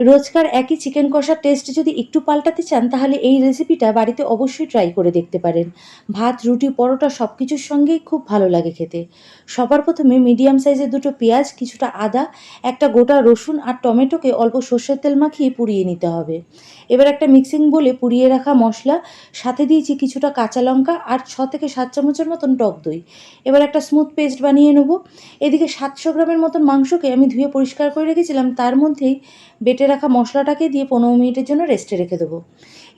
রোজকার একই চিকেন কষার টেস্ট যদি একটু পাল্টাতে চান তাহলে এই রেসিপিটা বাড়িতে অবশ্যই ট্রাই করে দেখতে পারেন। ভাত, রুটি, পরোটা সব কিছুর সঙ্গেই খুব ভালো লাগে খেতে। সবার প্রথমে মিডিয়াম সাইজের দুটো পেঁয়াজ, কিছুটা আদা, একটা গোটা রসুন আর টমেটোকে অল্প সর্ষের তেল মাখিয়ে পুড়িয়ে নিতে হবে। এবার একটা মিক্সিং বোলে পুড়িয়ে রাখা মশলা, সাথে দিয়েছি কিছুটা কাঁচা লঙ্কা আর 6 থেকে 7 চামচের মতন টক দই। এবার একটা স্মুথ পেস্ট বানিয়ে নেব। এদিকে 700 গ্রামের মতন মাংসকে আমি ধুয়ে পরিষ্কার করে রেখেছিলাম, তার মধ্যেই বেটে রাখা মশলাটাকে দিয়ে 15 মিনিটের জন্য রেস্টে রেখে দেবো।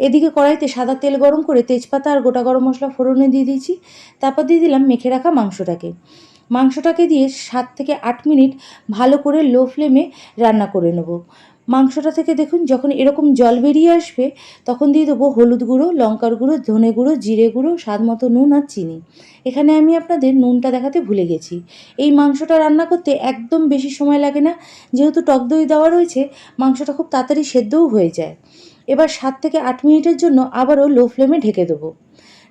এদিকে কড়াইতে সাদা তেল গরম করে তেজপাতা আর গোটা গরম মশলা ফোড়নে দিয়ে দিয়েছি। তারপর দিয়ে দিলাম মেখে রাখা মাংসটাকে দিয়ে 7 থেকে 8 মিনিট ভালো করে লো ফ্লেমে রান্না করে নেব। মাংসটা থেকে দেখুন যখন এরকম জল বেরিয়ে আসবে তখন দিয়ে দেবো হলুদ গুঁড়ো, লঙ্কার গুঁড়ো, ধনে গুঁড়ো, জিরে গুঁড়ো, স্বাদ মতো নুন আর চিনি। এখানে আমি আপনাদের নুনটা দেখাতে ভুলে গেছি। এই মাংসটা রান্না করতে একদম বেশি সময় লাগে না, যেহেতু টক দই দেওয়া রয়েছে মাংসটা খুব তাড়াতাড়ি সেদ্ধও হয়ে যায়। এবার 7 থেকে 8 মিনিটের জন্য আবারও লো ফ্লেমে ঢেকে দেবো।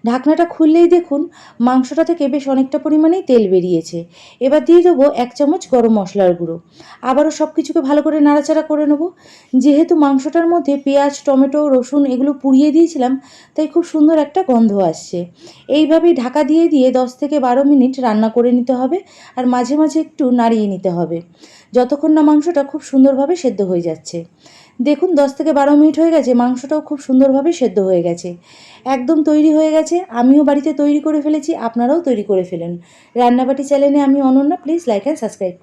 ঢাকনাটা খুললেই দেখুন মাংসটা থেকে বেশ অনেকটা পরিমাণেই তেল বেরিয়েছে। এবার দিয়ে দেবো 1 চামচ গরম মশলার গুঁড়ো। আবারও সব কিছুকে ভালো করে নাড়াচাড়া করে নেব। যেহেতু মাংসটার মধ্যে পেঁয়াজ, টমেটো, রসুন এগুলো পুড়িয়ে দিয়েছিলাম, তাই খুব সুন্দর একটা গন্ধ আসছে। এইভাবেই ঢাকা দিয়ে দিয়ে 10 থেকে 12 মিনিট রান্না করে নিতে হবে আর মাঝে মাঝে একটু নাড়িয়ে নিতে হবে, যতক্ষণ না মাংসটা খুব সুন্দরভাবে সেদ্ধ হয়ে যাচ্ছে। দেখুন 10 থেকে 12 মিনিট হয়ে গেছে, মাংসটাও খুব সুন্দরভাবে সেদ্ধ হয়ে গেছে, একদম তৈরি হয়ে গেছে। আমিও বাড়িতে তৈরি করে ফেলেছি, আপনারাও তৈরি করে ফেলেন। রান্নাবাটি চ্যানেলে আমি Ananya, please like and subscribe করুন।